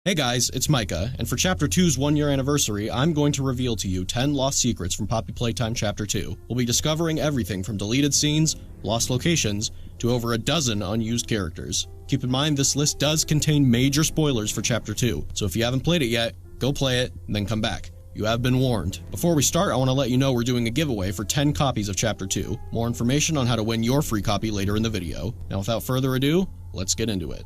Hey guys, it's Micah, and for Chapter 2's 1-year anniversary, I'm going to reveal to you 10 lost secrets from Poppy Playtime Chapter 2. We'll be discovering everything from deleted scenes, lost locations, to over a dozen unused characters. Keep in mind this list does contain major spoilers for Chapter 2, so if you haven't played it yet, go play it, and then come back. You have been warned. Before we start, I want to let you know we're doing a giveaway for 10 copies of Chapter 2. More information on how to win your free copy later in the video. Now without further ado, let's get into it.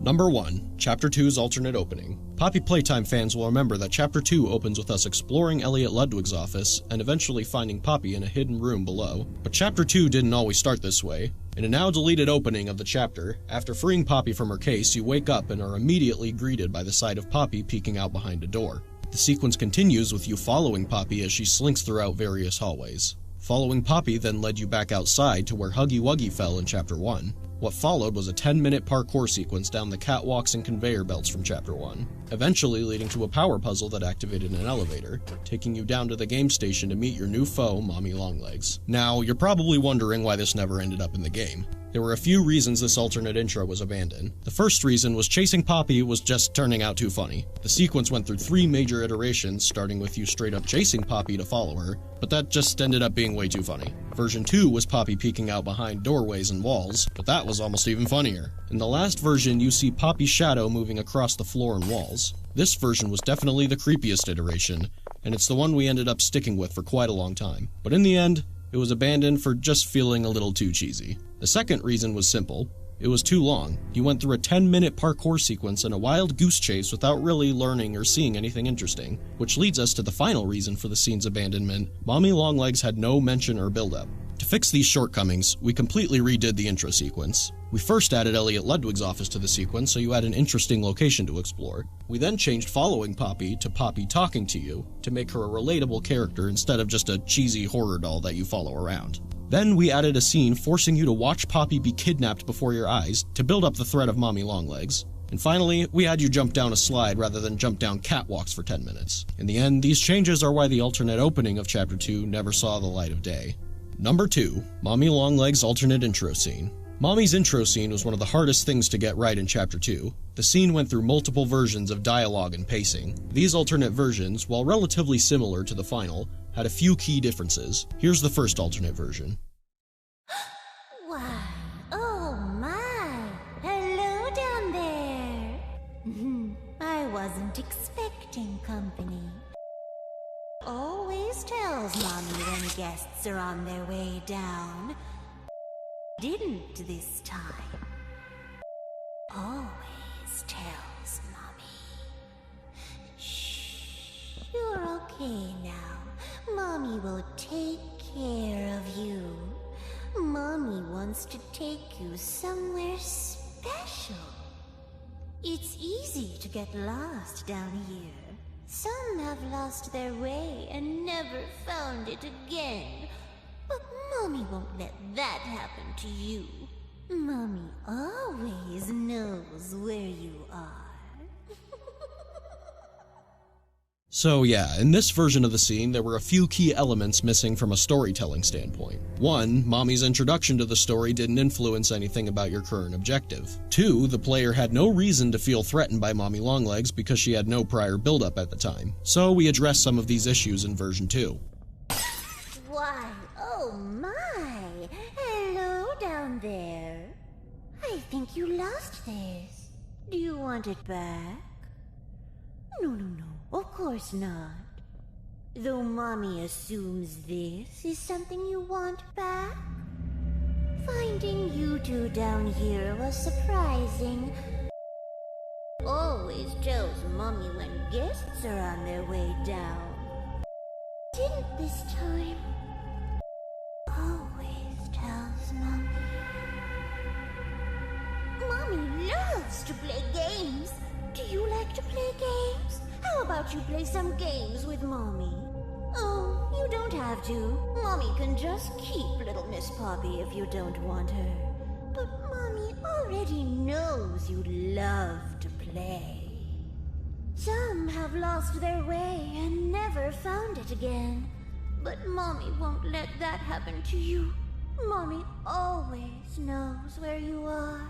Number 1. Chapter 2's alternate opening. Poppy Playtime fans will remember that Chapter 2 opens with us exploring Elliot Ludwig's office and eventually finding Poppy in a hidden room below. But Chapter 2 didn't always start this way. In a now deleted opening of the chapter, after freeing Poppy from her case, you wake up and are immediately greeted by the sight of Poppy peeking out behind a door. The sequence continues with you following Poppy as she slinks throughout various hallways. Following Poppy then led you back outside to where Huggy Wuggy fell in Chapter 1. What followed was a 10-minute parkour sequence down the catwalks and conveyor belts from Chapter 1, eventually leading to a power puzzle that activated an elevator, taking you down to the game station to meet your new foe, Mommy Longlegs. Now, you're probably wondering why this never ended up in the game. There were a few reasons this alternate intro was abandoned. The first reason was chasing Poppy was just turning out too funny. The sequence went through 3 major iterations, starting with you straight up chasing Poppy to follow her, but that just ended up being way too funny. Version 2 was Poppy peeking out behind doorways and walls, but that was almost even funnier. In the last version, you see Poppy's shadow moving across the floor and walls. This version was definitely the creepiest iteration, and it's the one we ended up sticking with for quite a long time. But in the end, it was abandoned for just feeling a little too cheesy. The second reason was simple. It was too long. You went through a 10-minute parkour sequence and a wild goose chase without really learning or seeing anything interesting, which leads us to the final reason for the scene's abandonment. Mommy Longlegs had no mention or build-up. To fix these shortcomings, we completely redid the intro sequence. We first added Elliot Ludwig's office to the sequence so you had an interesting location to explore. We then changed following Poppy to Poppy talking to you to make her a relatable character instead of just a cheesy horror doll that you follow around. Then we added a scene forcing you to watch Poppy be kidnapped before your eyes to build up the threat of Mommy Longlegs. And finally, we had you jump down a slide rather than jump down catwalks for 10 minutes. In the end, these changes are why the alternate opening of Chapter 2 never saw the light of day. Number 2. Mommy Longlegs' alternate intro scene. Mommy's intro scene was one of the hardest things to get right in Chapter 2. The scene went through multiple versions of dialogue and pacing. These alternate versions, while relatively similar to the final, had a few key differences. Here's the first alternate version. Why, oh my, hello down there. I wasn't expecting company. Always tells Mommy when guests are on their way down. Didn't this time. Always tells Mommy. Shh, you're okay now. Mommy will take care of you. Mommy wants to take you somewhere special. It's easy to get lost down here. Some have lost their way and never found it again. But Mommy won't let that happen to you. Mommy always knows where you are. So yeah, in this version of the scene, there were a few key elements missing from a storytelling standpoint. 1. Mommy's introduction to the story didn't influence anything about your current objective. 2. The player had no reason to feel threatened by Mommy Longlegs because she had no prior build-up at the time. So we addressed some of these issues in version 2. Why, oh my! Hello down there. I think you lost this. Do you want it back? No, of course not. Though Mommy assumes this is something you want back. Finding you two down here was surprising. Always tells Mommy when guests are on their way down. Didn't this time. Always tells Mommy. Mommy loves to play games. Do you like to play games? How about you play some games with Mommy? Oh, you don't have to. Mommy can just keep little Miss Poppy if you don't want her. But Mommy already knows you love to play. Some have lost their way and never found it again. But Mommy won't let that happen to you. Mommy always knows arms where you are.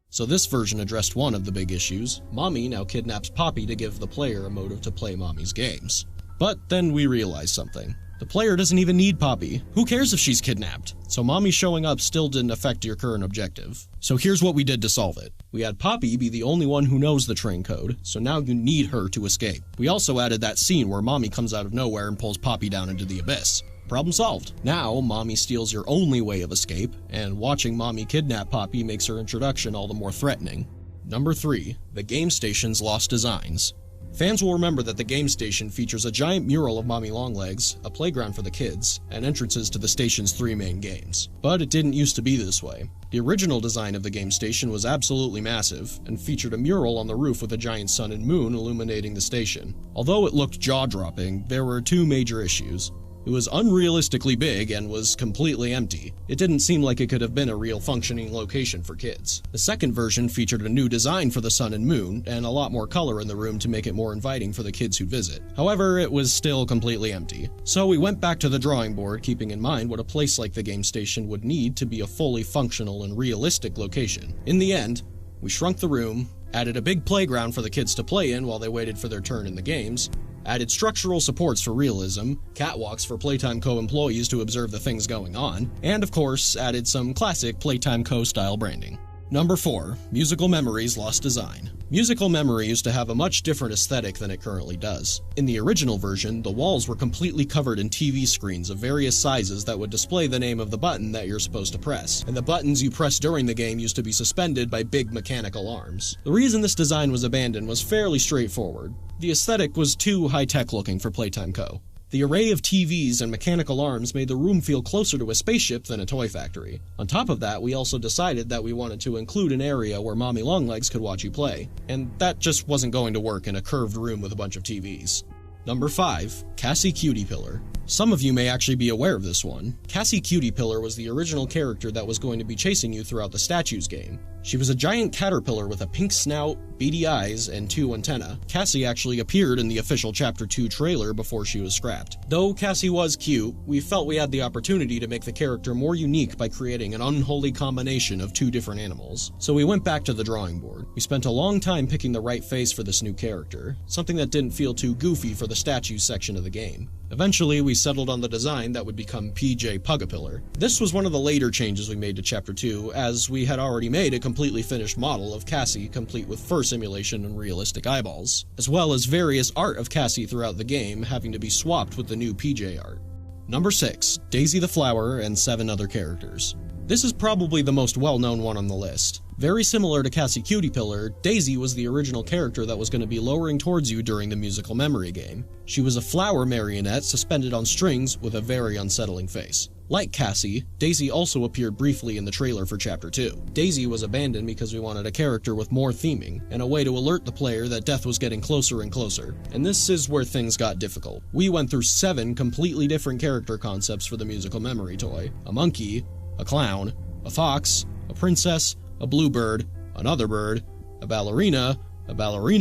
So this version addressed one of the big issues. Mommy now kidnaps Poppy to give the player a motive to play Mommy's games. But then we realized something. The player doesn't even need Poppy. Who cares if she's kidnapped? So Mommy showing up still didn't affect your current objective. So here's what we did to solve it. We had Poppy be the only one who knows the train code, so now you need her to escape. We also added that scene where Mommy comes out of nowhere and pulls Poppy down into the abyss. Problem solved. Now, Mommy steals your only way of escape, and watching Mommy kidnap Poppy makes her introduction all the more threatening. Number 3. The game station's lost designs. Fans will remember that the game station features a giant mural of Mommy Longlegs, a playground for the kids, and entrances to the station's 3 main games. But it didn't used to be this way. The original design of the game station was absolutely massive, and featured a mural on the roof with a giant sun and moon illuminating the station. Although it looked jaw-dropping, there were 2 major issues. It was unrealistically big and was completely empty. It didn't seem like it could have been a real functioning location for kids. The second version featured a new design for the sun and moon, and a lot more color in the room to make it more inviting for the kids who'd visit. However, it was still completely empty. So we went back to the drawing board, keeping in mind what a place like the game station would need to be a fully functional and realistic location. In the end, we shrunk the room, added a big playground for the kids to play in while they waited for their turn in the games, added structural supports for realism, catwalks for Playtime Co. employees to observe the things going on, and of course, added some classic Playtime Co. style branding. Number 4. Musical Memories lost design. Musical Memory used to have a much different aesthetic than it currently does. In the original version, the walls were completely covered in TV screens of various sizes that would display the name of the button that you're supposed to press, and the buttons you press during the game used to be suspended by big mechanical arms. The reason this design was abandoned was fairly straightforward. The aesthetic was too high-tech looking for Playtime Co. The array of TVs and mechanical arms made the room feel closer to a spaceship than a toy factory. On top of that, we also decided that we wanted to include an area where Mommy Longlegs could watch you play, and that just wasn't going to work in a curved room with a bunch of TVs. Number 5. Cassie Cutie Pillar. Some of you may actually be aware of this one. Cassie Cutie Pillar was the original character that was going to be chasing you throughout the Statues game. She was a giant caterpillar with a pink snout, beady eyes, and 2 antennae. Cassie actually appeared in the official Chapter 2 trailer before she was scrapped. Though Cassie was cute, we felt we had the opportunity to make the character more unique by creating an unholy combination of 2 different animals. So we went back to the drawing board. We spent a long time picking the right face for this new character, something that didn't feel too goofy for the Statues section of the game. Eventually, we settled on the design that would become PJ Pugapillar. This was one of the later changes we made to Chapter 2, as we had already made a completely finished model of Cassie complete with fur simulation and realistic eyeballs, as well as various art of Cassie throughout the game having to be swapped with the new PJ art. Number 6. Daisy the Flower and 7 other characters. This is probably the most well-known one on the list. Very similar to Cassie Cutie Pillar, Daisy was the original character that was going to be lowering towards you during the musical memory game. She was a flower marionette suspended on strings with a very unsettling face. Like Cassie, Daisy also appeared briefly in the trailer for Chapter 2. Daisy was abandoned because we wanted a character with more theming, and a way to alert the player that death was getting closer and closer. And this is where things got difficult. We went through 7 completely different character concepts for the musical memory toy. A monkey, a clown, a fox, a princess, a bluebird, another bird, a ballerina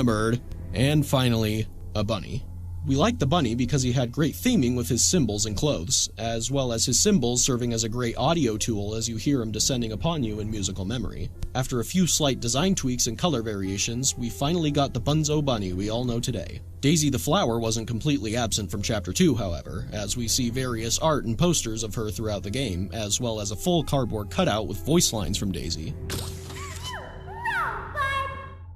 bird, and finally, a bunny. We liked the bunny because he had great theming with his symbols and clothes, as well as his symbols serving as a great audio tool as you hear him descending upon you in musical memory. After a few slight design tweaks and color variations, we finally got the Bunzo bunny we all know today. Daisy the Flower wasn't completely absent from Chapter 2, however, as we see various art and posters of her throughout the game, as well as a full cardboard cutout with voice lines from Daisy.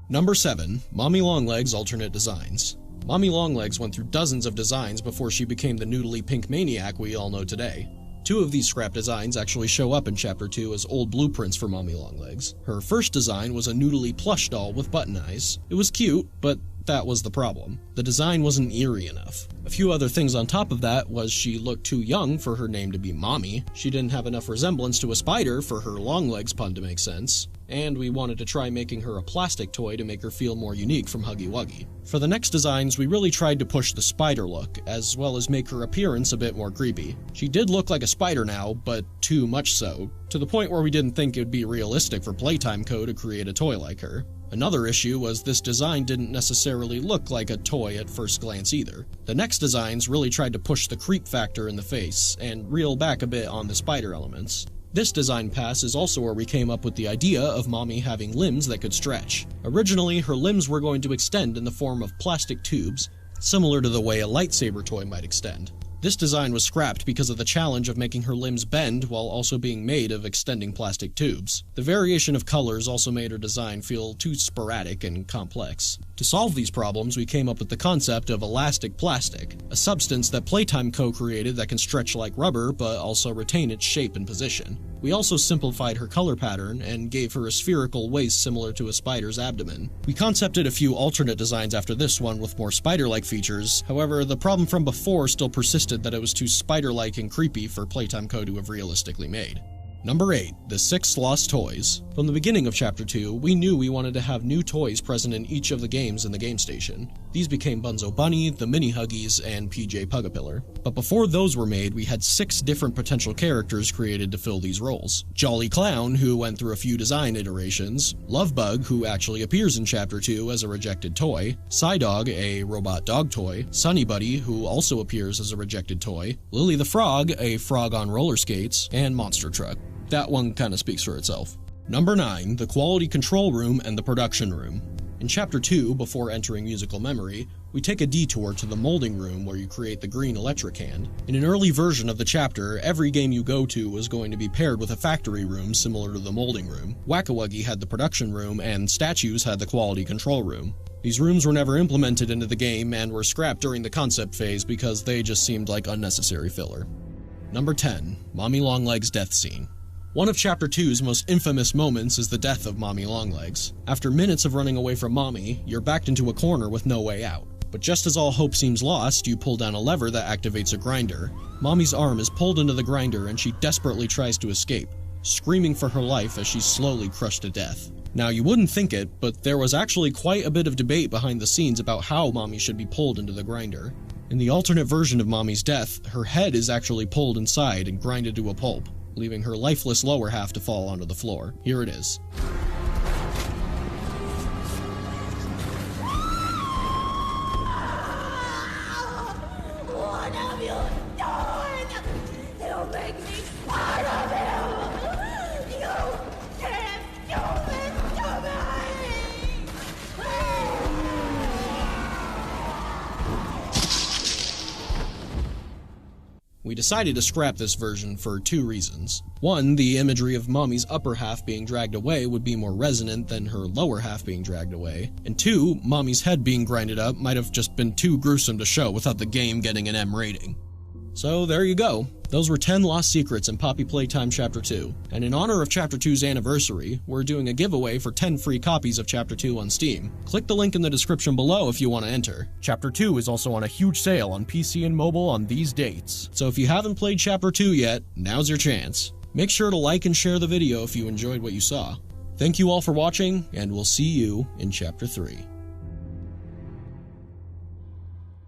Number 7. Mommy Longlegs alternate designs. Mommy Longlegs went through dozens of designs before she became the noodly pink maniac we all know today. 2 of these scrap designs actually show up in Chapter 2 as old blueprints for Mommy Longlegs. Her first design was a noodly plush doll with button eyes. It was cute, but that was the problem. The design wasn't eerie enough. A few other things on top of that was she looked too young for her name to be Mommy, she didn't have enough resemblance to a spider for her Longlegs pun to make sense, and we wanted to try making her a plastic toy to make her feel more unique from Huggy Wuggy. For the next designs, we really tried to push the spider look, as well as make her appearance a bit more creepy. She did look like a spider now, but too much so, to the point where we didn't think it would be realistic for Playtime Co. to create a toy like her. Another issue was this design didn't necessarily look like a toy at first glance either. The next designs really tried to push the creep factor in the face, and reel back a bit on the spider elements. This design pass is also where we came up with the idea of Mommy having limbs that could stretch. Originally, her limbs were going to extend in the form of plastic tubes, similar to the way a lightsaber toy might extend. This design was scrapped because of the challenge of making her limbs bend while also being made of extending plastic tubes. The variation of colors also made her design feel too sporadic and complex. To solve these problems, we came up with the concept of elastic plastic, a substance that Playtime co-created that can stretch like rubber but also retain its shape and position. We also simplified her color pattern and gave her a spherical waist similar to a spider's abdomen. We concepted a few alternate designs after this one with more spider-like features, however, the problem from before still persisted that it was too spider-like and creepy for Playtime Co. to have realistically made. Number 8. The 6 Lost Toys. From the beginning of Chapter 2, we knew we wanted to have new toys present in each of the games in the game station. These became Bunzo Bunny, the Mini Huggies, and PJ Pugapillar. But before those were made, we had 6 different potential characters created to fill these roles. Jolly Clown, who went through a few design iterations, Lovebug, who actually appears in Chapter 2 as a rejected toy, Psydog, a robot dog toy, Sunny Buddy, who also appears as a rejected toy, Lily the Frog, a frog on roller skates, and Monster Truck. That one kinda speaks for itself. Number 9. The Quality Control Room and the Production Room. In Chapter 2, before entering Musical Memory, we take a detour to the molding room where you create the green electric hand. In an early version of the chapter, every game you go to was going to be paired with a factory room similar to the molding room. Whack-A-Wuggy had the production room, and Statues had the quality control room. These rooms were never implemented into the game and were scrapped during the concept phase because they just seemed like unnecessary filler. Number 10. Mommy Longlegs' death scene. One of Chapter 2's most infamous moments is the death of Mommy Longlegs. After minutes of running away from Mommy, you're backed into a corner with no way out. But just as all hope seems lost, you pull down a lever that activates a grinder. Mommy's arm is pulled into the grinder and she desperately tries to escape, screaming for her life as she's slowly crushed to death. Now, you wouldn't think it, but there was actually quite a bit of debate behind the scenes about how Mommy should be pulled into the grinder. In the alternate version of Mommy's death, her head is actually pulled inside and grinded to a pulp, leaving her lifeless lower half to fall onto the floor. Here it is. What have you done? You make me part of you! You can't do this to me! We decided to scrap this version for 2 reasons. 1, the imagery of Mommy's upper half being dragged away would be more resonant than her lower half being dragged away. And 2, Mommy's head being grinded up might have just been too gruesome to show without the game getting an M rating. So there you go. Those were 10 lost secrets in Poppy Playtime Chapter 2, and in honor of Chapter 2's anniversary, we're doing a giveaway for 10 free copies of Chapter 2 on Steam. Click the link in the description below if you want to enter. Chapter 2 is also on a huge sale on PC and mobile on these dates, so if you haven't played Chapter 2 yet, now's your chance. Make sure to like and share the video if you enjoyed what you saw. Thank you all for watching, and we'll see you in Chapter 3.